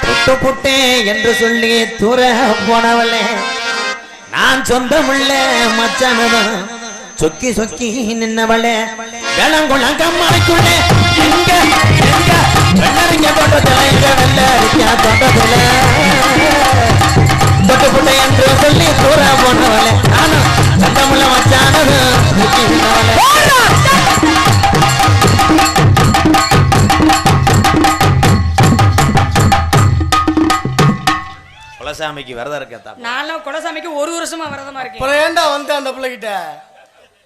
புட்டு புட்டே என்று சொல்லி தூர போனவளே நான் சொந்தமுள்ள மச்சானதான் சொக்கி சொக்கி நின்னவளே வேளங்குளம் கம்மனைக்குள்ளே எங்க எங்க வெள்ளரிங்க தோட்டத்துல எங்க வெள்ளரிக்கா தோட்டத்துல புட்டு புட்டே என்று சொல்லி தூர போனவளே நானும் சொந்தமுள்ள மச்சானதான் சொக்கி நின்னவளே குலசாமிக்கு விரதம் இருக்கா? நானும் குலசாமிக்கு ஒரு வருஷமா விரதமா இருக்கேன். அப்புறம் ஏண்டா வந்து அந்த பிள்ளைகிட்ட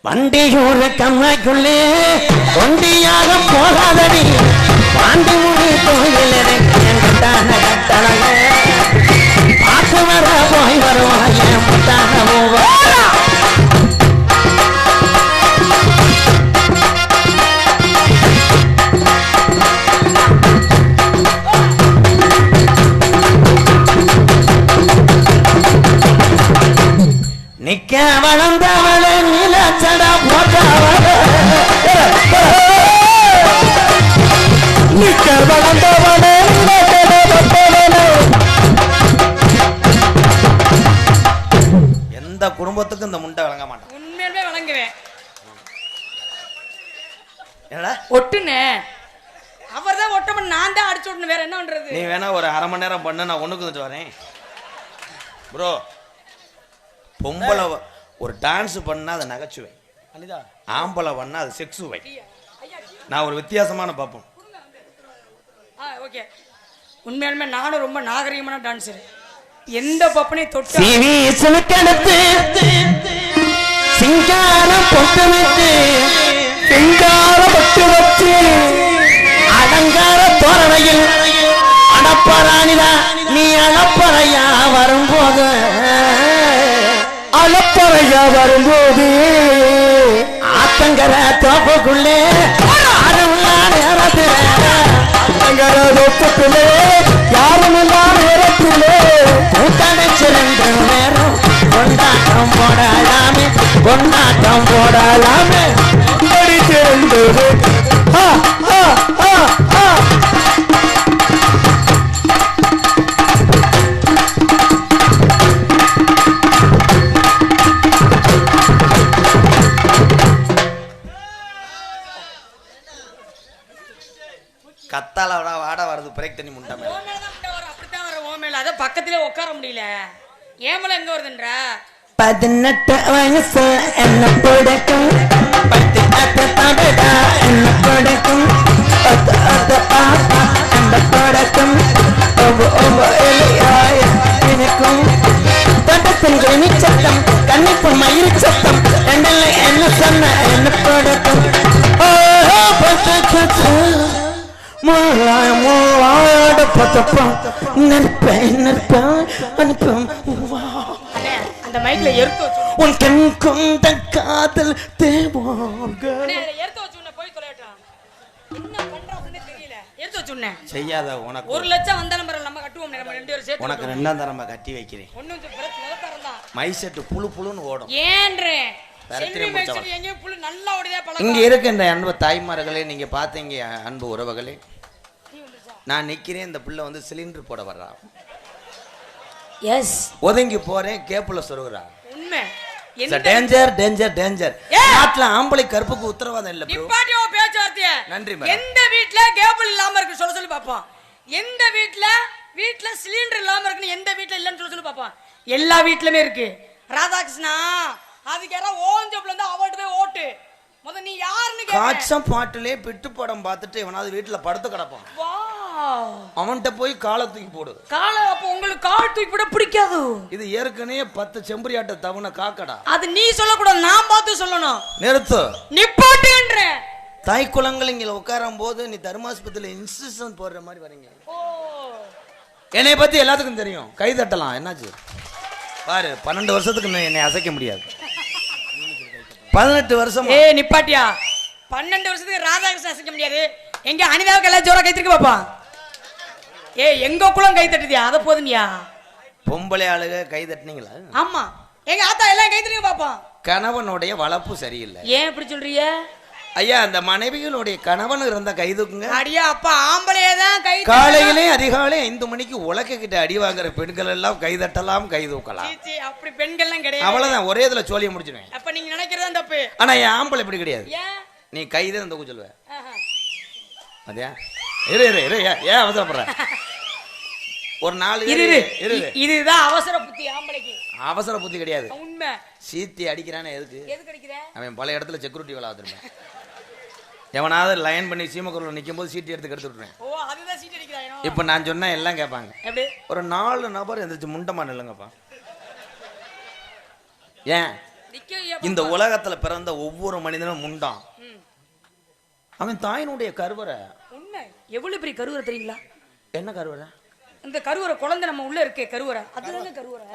வண்டியூர் கம்மாய்க்குள்ளே ஒண்டியாக போகாதடி பாண்டி முடி கோயிலே பார்த்து வர போய் வருவாய முட்டாக போவா நிக்க வளர்ந்தவளே நீலச்சடா போட்டவளே நிக்க வளர்ந்தவளே நீலச்சடா போட்டவளே. எந்த குடும்பத்துக்கும் இந்த முண்டை வழங்க மாட்டான். உண்மையிலே வழங்குவேன். என்னடா ஒட்டுனே அவர் தான் ஒட்டமன், நான் தான் அடிச்சு விடணும். வேற என்ன பண்றது? நீ வேணா ஒரு அரை மணி நேரம் பண்ண, நான் ஒண்ணுக்கு வந்துட்டு வரேன் ப்ரோ. பொம்பளை ஒரு டான்ஸ் பண்ணா அதை நகைச்சுவை, ஆம்பளை பண்ணா அது செக்ஸுவை. நான் ஒரு வித்தியாசமான பார்ப்போம். ஓகே, உண்மையாலுமே நானும் ரொம்ப நாகரிகமான டான்ஸர். எந்த பப்பனை தொட்டு சிங்காரம் பொட்டு வச்சு சிங்கார பட்டு வச்சு அலங்கார தோரணையில் அடப்பராணிதா நீ அடப்பறையா வரும்போது அலப்பறையா வரும்போது ஆத்தங்கர தோப்புக்குள்ளே நேரத்திலே ஆத்தங்கர தோப்புக்குள்ளே யாரும் நேரத்திலே கூட்டணி சிறந்த நேரம் கொண்டாட்டம் போடலாமே கொண்டாட்டம் போடலாமே கூட்டணி சிறந்தது. கத்தால வாட வருது பிரேக் தண்ணி முண்டை மேல அப்படித்தான் வர ஓமேல. அத பக்கத்திலே உட்கார முடியல. ஏமல எங்க வருதுன்ற 18 வயசு என்ன பிடிக்கும் 18 தடடா என்ன பிடிக்கும் 10 பாப்பா என்ன பிடிக்கும் ஒவ்வொரு எலியாய் எனக்கும் தண்டத்தில் கிணி சத்தம் கண்ணிப்பு மயில் சத்தம் ரெண்டில் என்ன சொன்ன என்ன பிடிக்கும் அந்த மைக்ல எடுத்து வச்சு உன் கண் கொண்ட காதல் தேவாங்க எடுத்து வச்சு போய் தொலைட்டான். என்ன பண்றாங்கன்னு தெரியல. எடுத்து வச்சுனே செய்யாத. உனக்கு 1 லட்சம் வந்த நம்பர் நம்ம கட்டுவோம். நம்ம ரெண்டு பேரும் சேர்த்து உனக்கு ரெண்டாம் தரமா கட்டி வைக்கிறேன். ஒண்ணும் பிரச்சனை தான். மை செட் புழு புழுன்னு ஓடும். ஏன்றே எங்க புள்ள நல்லா ஓடிதே பழக்கம். இங்க இருக்க இந்த அன்பு தாய்மார்களே, நீங்க பாத்தீங்க அன்பு உறவுகளே, நான் நிக்கிறேன். இந்த புள்ள வந்து சிலிண்டர் போட வர்றா. எஸ், ஒதுங்கி போறேன், கேப்புல சொருகுறா. உண்மை. Danger danger danger. நாட்டுல ஆம்பளை கருப்புக்கு உத்தரவாதம் இல்ல ப்ரோ. நிப்பாட்டியோ பேச்சுவார்த்தைய. நன்றி மேடம். எந்த வீட்ல கேபிள் இல்லாம இருக்கு சொல்ல சொல்லி பாப்போம். எந்த வீட்ல சிலிண்டர் இல்லாம இருக்குன்னு எந்த வீட்ல இல்லன்னு சொல்ல சொல்லி பாப்போம். எல்லா வீட்லயுமே இருக்கு. ராதாகிருஷ்ணா அதுக்கு யாரா ஓஞ்சப்ல இருந்து அவட்ட போய் ஓட்டு. முத நீ யாருன்னு கேளு. காட்சம் பாட்டிலே பிட்டு படம் பார்த்துட்டு இவனாவது வீட்டுல படுத்து கிடப்பான். அவன்கிட்ட போய் காலை தூக்கி போடு. காலை அப்ப உங்களுக்கு கால் தூக்கி போட பிடிக்காது. இது ஏற்கனவே 10 செம்பரியாட்ட தவண காக்கடா. அது நீ சொல்லக்கூடாது, நான் பார்த்து சொல்லணும். நிறுத்து. நிப்பாட்டுன்ற தாய் குளங்கள் இங்க உட்காரும் போது நீ தர்மாஸ்பத்திரியில இன்ஸ்டிடியூஷன் போடுற மாதிரி வரீங்க. என்னை பத்தி எல்லாத்துக்கும் தெரியும். கை தட்டலாம். என்னாச்சு பாரு, 12 வருஷத்துக்கு என்னை அசைக்க முடியாது. 18 வருஷம். நிப்பாட்டியா 12 வருஷத்துக்கு ராதாகிருஷ்ணன் அசைக்க முடியாது. எங்க அனிதாவுக்கு எல்லாம் ஜோரா கைத்திருக்கு பாப்பா. எங்க குளம் கை தட்டுதியா? அத போதுமியா? பொம்பளை ஆளுக கை தட்டினீங்களா? ஆமா, எங்க ஆத்தா எல்லாம் கை தட்டுங்க பாப்பா. கணவனுடைய வளர்ப்பு சரியில்லை. ஏன் இப்படி சொல்றீங்க? ஐயா அந்த மனைவிகளுடைய கணவன் இருந்த கை தூக்குங்க. அடியா அப்பா ஆம்பளையே தான் கை. காலையிலே அதிகாலை 5 மணிக்கு உலக்க கிட்ட அடி வாங்குற பெண்கள் எல்லாம் கை தட்டலாம், கை தூக்கலாம். அப்படி பெண்கள்லாம் கிடையாது. அவ்வளவுதான், ஒரே இதுல சோழிய முடிச்சிடுவேன். அப்ப நீங்க நினைக்கிறதா தப்பு. ஆனா என் ஆம்பளை இப்படி கிடையாது. நீ கைதான் தூக்க சொல்லுவ. அதே இரு இரு இரு ஏன் அவசரப்படுற? ஒரு 4 இதுதான் அவசர புத்தி ஆம்பளைக்கு. அவசர புத்தி கிடையாது. உண்மை. சீத்தி அடிக்கிறானே எதுக்கு? எதுக்கு அடிக்கிற? அவன் பல இடத்துல செக்யூரிட்டி வேலை வச்சிருப்பேன். எவனாவது லைன் பண்ணி சீமக்குள்ள நிற்கும் போது சீட்டி எடுத்து விட்டுருவேன். ஓ அதுதான் சீட்டி அடிக்கிறானோ. இப்ப நான் சொன்னா எல்லாம் கேட்பாங்க. எப்படி? ஒரு 4 நபர் எந்திரிச்சு முண்டமா நில்லுங்கப்பா. ஏன் இந்த உலகத்துல பிறந்த ஒவ்வொரு மனிதனும் முண்டான். அவன் தாயினுடைய கருவறை. உண்மை. எவ்வளவு பெரிய கருவறை தெரியுங்களா? என்ன கருவறை? இந்த கருவறை குழந்தை நம்ம உள்ள இருக்கே கருவறை, அதுதாங்க கருவறை.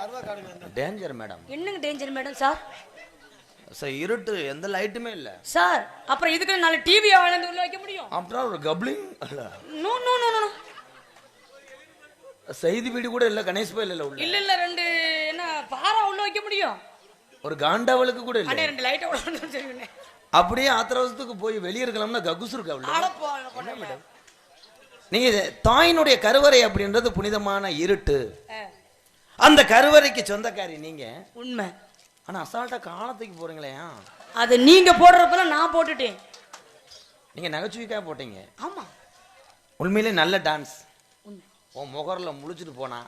Danger madam. என்னங்க டேஞ்சர் மேடம்? சார் சார் இருட்டு, எந்த லைட்டுமே இல்ல சார். அப்புறம் இதுக்கு 4 டிவி வாங்கி உள்ள வைக்க முடியும்? அப்புறம் ஒரு கப்ளிங் இல்ல. No no no no. செய்தி வீடு கூட இல்ல, கணேஷ் பையில இல்ல உள்ள. இல்ல 2 என்ன பாரா உள்ள வைக்க முடியும்? ஒரு காண்டாவலுக்கு கூட இல்ல. அண்ணே 2 லைட் ஓடணும் தெரியுமே. அப்படியே ஆத்திரவசத்துக்கு போய் வெளிய இருக்கலாம்னா ககுஸ் இருக்கா உள்ள. மேடம் நீங்க தாயினுடைய கருவறை அப்படின்றது புனிதமான இருட்டு. அந்த கருவறைக்கு சொந்தக்காரி நீங்க. உண்மை. ஆனா அசால்ட்டா காலத்துக்கு போறீங்களே. அது நீங்க போடுறப்பல நான் போட்டுட்டேன். நீங்க நகைச்சுவைக்காக போட்டீங்க. ஆமா. உண்மையிலே நல்ல டான்ஸ். உன் முகர்ல முழிச்சிட்டு போனா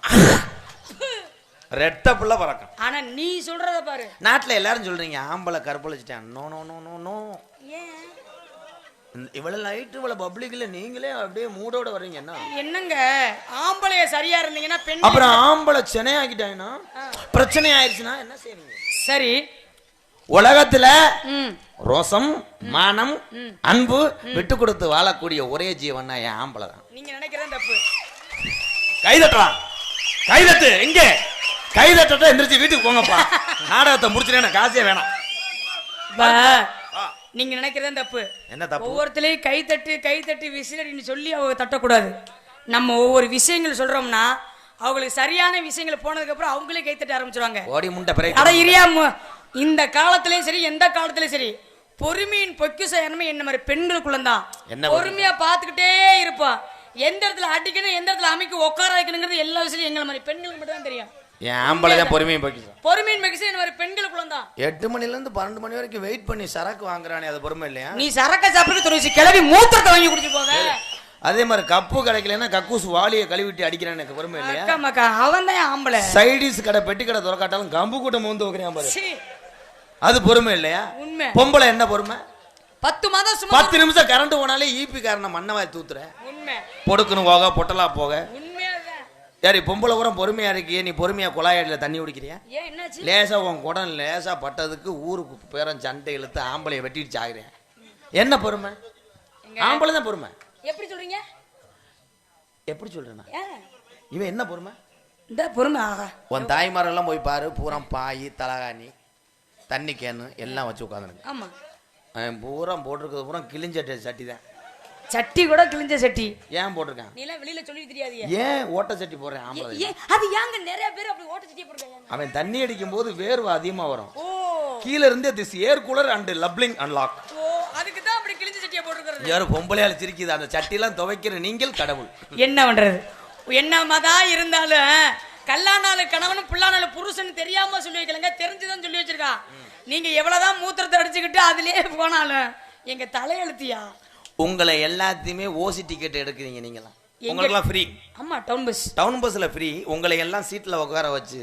ரெட்ட புள்ள பறக்கும். ஆனா நீ சொல்றத பாரு. நாட்டுல எல்லாரும் சொல்றீங்க ஆம்பளை கற்பழிச்சிட்டான். No no no no no. ஏன் இவ்வளவு லைட் இவ்வளவு பப்ளிக்ல நீங்களே அப்படியே மூடோட வர்றீங்க? என்னங்க ஆம்பளைய சரியா இருந்தீங்கன்னா பெண். அப்புறம் ஆம்பளை சென்னை ஆகிட்டாங்கன்னா பிரச்சனை ஆயிடுச்சுன்னா என்ன செய்வீங்க? சரி, உலகத்துல ரோசம் மானம் அன்பு விட்டு கொடுத்து வாழக்கூடிய ஒரே ஜீவன் என் ஆம்பளை தான். நீங்க நினைக்கிறத தப்பு. கைதட்டலாம். கைதட்டு. எங்க கைதட்ட எந்திரிச்சு வீட்டுக்கு போங்கப்பா. நாடகத்தை முடிச்சுட்டேன், காசே வேணாம். நீங்க நினைக்கிறதா தப்பு. என்ன தப்பு? ஒவ்வொருத்தரையும் கை தட்டி விசிலடின்னு சொல்லி அவங்க தட்டக்கூடாது. நம்ம ஒவ்வொரு விஷயங்கள் சொல்றோம்னா அவங்களுக்கு சரியான விஷயங்கள் போனதுக்கு அப்புறம் அவங்களே கை தட்ட ஆரம்பிச்சிருவாங்க. ஓடி முண்டை பிறகு. அட இரியா, இந்த காலத்திலயும் சரி எந்த காலத்திலயும் சரி பொறுமையின் பொக்கிஷம் என்ன மாதிரி பெண்களுக்குள்ளதான். பொறுமையா பாத்துக்கிட்டே இருப்பா. எந்த இடத்துல அடிக்கணும், எந்த இடத்துல அமைக்க உட்கார வைக்கணுங்கிறது எல்லா விஷயம் எங்களை மாதிரி பெண்களுக்கு மட்டும் தான் தெரியும். என் ஆம்பளை தான் பொறுமையும் பொக்கிஷம். பொறுமையின் பொக்கிஷம் என்ன மாதிரி பெண்களுக்குள்ளதான். 8 மணில இருந்து 12 மணி வரைக்கும் வெயிட் பண்ணி சரக்கு வாங்குறானே, அது பொறுமை இல்லையா? நீ சரக்க சாப்பிட்டு துணிச்சு கிளம்பி மூத்திரத்தை வாங்கி குடிச்சு போங்க. அதே மாதிரி கப்பு கிடைக்கலன்னா கக்கூஸ் வாளியை கழுவிட்டு அடிக்கிறான், எனக்கு பொறுமை இல்லையா? அவன் தான் ஆம்பளை. சைடிஸ் கடை பெட்டி கடை துறக்காட்டாலும் கம்பு கூட்டம் வந்து வைக்கிறான் பாரு, அது பொறுமை இல்லையா? உண்மை. பொம்பளை என்ன பொறுமை? 10 மாதம் 10 நிமிஷம் கரண்ட் போனாலே ஈபி காரணம் மண்ணவாய் தூத்துற. உண்மை. பொடுக்குன்னு போக பொட்டலா போக. உண்மையாதான். யாரி பொம்பளை கூட பொறுமையா இருக்கியே, நீ பொறுமையா குழாயடியில தண்ணி குடிக்கிறியா? ஏன் என்னாச்சு? லேசா உன் குடம் லேசா பட்டதுக்கு ஊருக்கு பேரன் சண்டை இழுத்து ஆம்பளைய வெட்டிட்டு சாகுறேன். என்ன பொறுமை? ஆம்பளை தான் பொறுமை. எப்படி சொல்றீங்க? எப்படி சொல்றேன்னா இவன் என்ன பொறுமை? இந்த பொறுமை ஆகா. உன் தாய்மாரெல்லாம் போய் பாரு, பூரா பாய் தலகாணி தண்ணி கேனு எல்லாம் வச்சு உட்காந்துருக்கு. ஆமா. பூரா போட்டிருக்கிறது பூரா கிழிஞ்ச சட்டி தான். சட்டி கூட கிழிஞ்ச சட்டி. ஏன் போட்டிருக்கான்? நீ எல்லாம் வெளியில சொல்லி தெரியாதியா? ஏன் ஓட்ட சட்டி போடுறேன் ஆம்பளை? அது ஏங்க நிறைய பேர் அப்படி ஓட்ட சட்டி போடுறாங்க. அவன் தண்ணி அடிக்கும் போது வேர்வை அதிகமா வரும். கீழ இருந்து திஸ் ஏர் கூலர் அண்ட் லப்லிங் அன்லாக். ஓ அதுக்கு தான் அப்படி கிழிஞ்ச சட்டியை போட்டுக்கிறது. யாரும் பொம்பளையால சிரிக்குது. அந்த சட்டி எல்லாம் துவைக்கிற நீங்கள் கடவுள். என்ன பண்றது? என்னமாதான் இருந்தாலும் கல்லானால கணவனும் புல்லானால புருஷன் தெரியாம சொல்லி வைக்கலங்க, தெரிஞ்சுதான் சொல்லி வச்சிருக்கா. நீங்க எவ்வளவுதான் மூத்திரத்தை அடிச்சுக்கிட்டு அதுலயே போனாலும் எங்க தலையெழுத்தியா. உங்களை எல்லாத்தையுமே ஓசி டிக்கெட் எடுக்கிறீங்க நீங்களாம். உங்களுக்குலாம் ஃப்ரீ. ஆமா, டவுன் பஸ். டவுன் பஸ்ல ஃப்ரீ. உங்களை எல்லாம் சீட்ல உட்கார வச்சு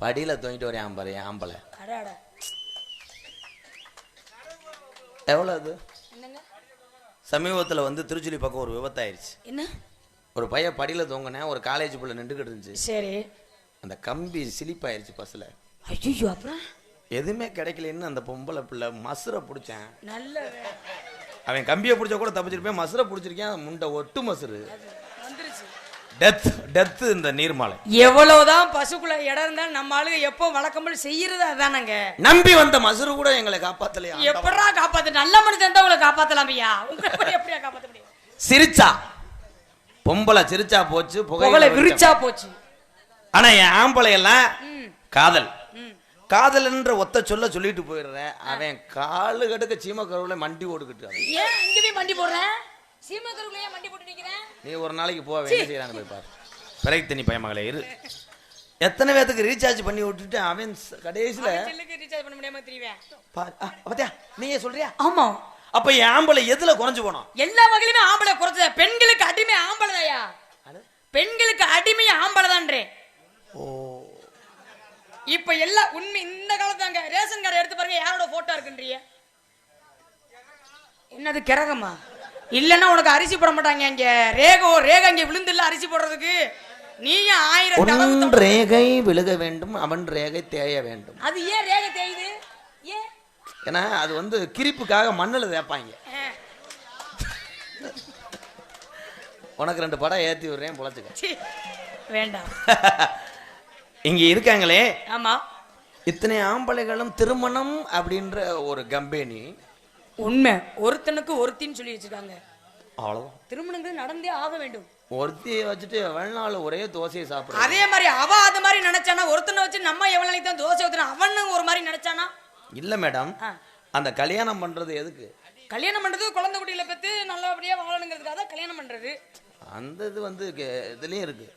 படியில தூங்கிட்டு வரேன் ஆம்பளை. ஆம்பளை எவ்வளவு அது? சமீபத்துல வந்து திருச்சுலி பக்கம் ஒரு விபத்து ஆயிடுச்சு. என்ன? ஒரு பையன் படியில தூங்கினேன், ஒரு காலேஜ் புள்ள நின்றுகிட்டு இருந்துச்சு. சரி. அந்த கம்பி சிலிப் ஆயிடுச்சு பஸ்ல. ஐயோ, அப்புறம் எதுவுமே கிடைக்கலன்னு அந்த பொம்பளை பிள்ளை மசுரை பிடிச்சேன். நல்ல அவன் கம்பியை பிடிச்சா கூட தப்பிச்சிருப்பேன், மசுரை பிடிச்சிருக்கேன். முண்டை ஒட்டு மசுரு டெத் டெத். இந்த நீர்மாலை எவ்வளவுதான் பசுக்குள்ள இடம் இருந்தாலும் நம்ம ஆளுங்க எப்போ வழக்கம்போல் செய்யறது அதானங்க. நம்பி வந்த மசுரு கூட எங்களை காப்பாத்தலையா? எப்படா காப்பாத்து? நல்ல மனுஷன் தான் உங்களை காப்பாத்தலாம் ஐயா. உங்களை எப்படியா காப்பாத்த முடியும்? சிரிச்சா பொம்பளை சிரிச்சா போச்சு, புகையில விரிச்சா போச்சு. ஆனா என் ஆம்பளை எல்லாம் காதல் காதலன்ற ஒத்த சொல்லிட்டு போயிடுறேன். அவன் காலு கடுக்க சீம கருவுல மண்டி ஓடுக்கிட்டு ஏன் இங்கவே மண்டி போடுறேன்? சீம கருவுலயே மண்டி போட்டு நிக்கிறேன். நீ ஒரு நாளைக்கு போவ என்ன செய்யறான்னு போய் பாரு. பிறகு தண்ணி பயமகளே இரு. எத்தனை பேத்துக்கு ரீசார்ஜ் பண்ணி விட்டுட்டு அவன் கடைசியில செல்லுக்கு ரீசார்ஜ் பண்ண முடியாம திரிவேன். பாத்தியா நீயே சொல்றியா? ஆமா. அப்ப என் ஆம்பளை எதுல குறைஞ்சு போனோம்? எல்லா வகையிலுமே ஆம்பளை குறைச்சத. பெண்களுக்கு அடிமை ஆம்பளைதாயா? பெண்களுக்கு அடிமை ஆம்பளைதான்றே. ஓ இப்ப எல்லாம் உண்மை. இந்த காலத்தாங்க ரேஷன் கார்டு எடுத்து பாருங்க, யாரோட போட்டோ இருக்குன்றிய? என்னது கிரகமா? இல்லன்னா உனக்கு அரிசி போட மாட்டாங்க. இங்க ரேகை இங்க விழுந்து இல்ல அரிசி போடுறதுக்கு. நீயும் 1000 ரேகை விழுக வேண்டும், அவன் ரேகை தேய வேண்டும். அது ஏன் ரேகை தேயுது? ஏன்? ஏன்னா அது வந்து கிரிப்புக்காக மண்ணுல தேப்பாங்க. உனக்கு 2 படம் ஏத்தி விடுறேன் பொழைச்சுக்க. வேண்டாம். இங்க இருக்காங்களே, ஆமா, இத்தனை ஆம்பளைகளும் திருமணம் அப்படின்ற ஒரு கம்பெனி உண்மை. ஒருத்தனுக்கு ஒருத்தின்னு சொல்லி வச்சிருக்காங்க. அவ்வளவுதான். திருமணங்கள் நடந்தே ஆக வேண்டும். ஒருத்தியை வச்சுட்டு எவ்வளவு நாள் ஒரே தோசையை சாப்பிடுற? அதே மாதிரி அவ அது மாதிரி நினைச்சானா, ஒருத்தனை வச்சு நம்ம எவ்வளவு நாளைக்கு தான் தோசை ஊத்துறோம் அவனு ஒரு மாதிரி நினைச்சானா? இல்ல மேடம், அந்த கல்யாணம் பண்றது எதுக்கு? கல்யாணம் பண்றது குழந்தை குட்டியில பெத்து நல்லபடியா வாழணுங்கிறதுக்காக தான் கல்யாணம் பண்றது. அந்த இது வந்து இதுலயும் இருக்கு,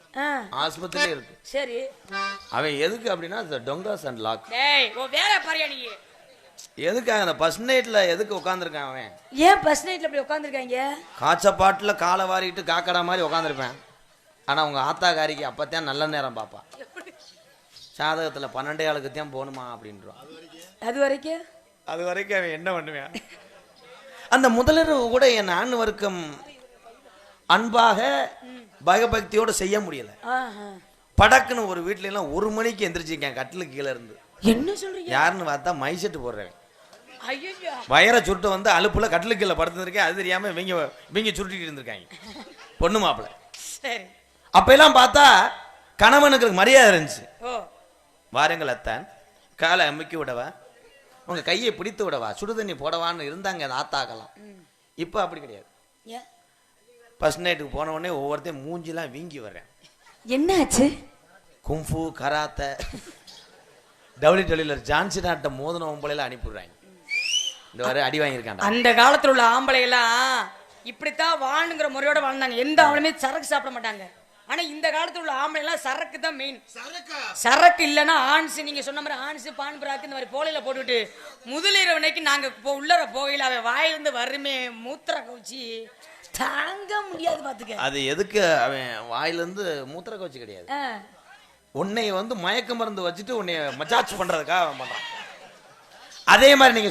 ஆஸ்பத்திரிலயும் இருக்கு. சரி, அவன் எதுக்கு அப்படின்னா டொங்காஸ் அண்ட் லாக். டேய் ஓ வேற பாரியா நீ? எதுக்காக அந்த ஃபர்ஸ்ட் நைட்ல எதுக்கு உட்கார்ந்திருக்கான் அவன்? ஏன் ஃபர்ஸ்ட் நைட்ல இப்படி உட்கார்ந்திருக்காங்க? காய்ச்சப்பாட்டுல காலை வாரிட்டு காக்கடா மாதிரி உட்காந்துருப்பேன். ஆனா உங்க ஆத்தாக்காரிக்கு அப்பத்தான் நல்ல நேரம் பாப்பா. சாதகத்துல 12 ஆளுக்கு தான் போகணுமா அப்படின்றான். அது வரைக்கும் அவன் என்ன பண்ணுவான்? அந்த முதலிரவு கூட என் ஆண் வர்க்கம் அன்பாக பயபக்தியோட செய்ய முடியல. படக்குன்னு ஒரு வீட்டுல எல்லாம் 1 மணிக்கு எந்திரிச்சிருக்கேன் கட்டிலுக்கு கீழே இருந்து. என்ன சொல்றீங்க? யாருன்னு பார்த்தா மைசெட்டு போடுறேன். ஐயோ, வயரை சுட்டு வந்து அலுப்புல கட்டிலுக்கு கீழே படுத்துருக்கேன். அது தெரியாம இவங்க சுருட்டிட்டு இருந்திருக்காங்க பொண்ணு மாப்பிள்ள. சரி, அப்ப எல்லாம் பார்த்தா கணவனுக்கு மரியாதை இருந்துச்சு. வாருங்கள் அத்தான், காலை அமுக்கி விடவா, உங்க கையை பிடித்து விடவா, சுடுதண்ணி போடவான்னு இருந்தாங்க ஆத்தாக்கலாம். இப்ப அப்படி கிடையாது. ஃபர்ஸ்ட் நைட்டுக்கு போன உடனே ஒவ்வொருத்தையும் மூஞ்சிலாம் வீங்கி வர்றேன். என்னாச்சு? கும்ஃபு கராத்தே டபிள்யூடபிள்யூல ஜான்சி நாட்டை மோதின ஒம்பளையில அனுப்பிடுறாங்க. இந்த வரை அடி வாங்கியிருக்காங்க. அந்த காலத்துல உள்ள ஆம்பளைலாம் இப்படித்தான் வாழணுங்கிற முறையோட வாழ்ந்தாங்க. எந்த ஆம்பளையுமே சரக்கு சாப்பிட மாட்டாங்க. ஆனா இந்த காலத்துல உள்ள ஆம்பளைலாம் சரக்கு தான் மெயின். சரக்கு இல்லைன்னா ஆன்ஸ், நீங்க சொன்ன மாதிரி ஆன்ஸ் பான் பிராக்கு இந்த மாதிரி போலையில போட்டுவிட்டு முதலிரவனைக்கு நாங்க உள்ளர போகையில அவன் வாயிலிருந்து வருமே மூத்திர கவுச்சி தாங்க முடியாது பாத்துக்க. அது எதுக்கு அவன் வாயிலிருந்து மூத்திர கவுச்சி கிடையாது, உன்னை வந்து மயக்க மருந்து வச்சுட்டு உன்னை மசாஜ் பண்றதுக்காக அவன் பண்றான். அதே மாதிரி நீங்க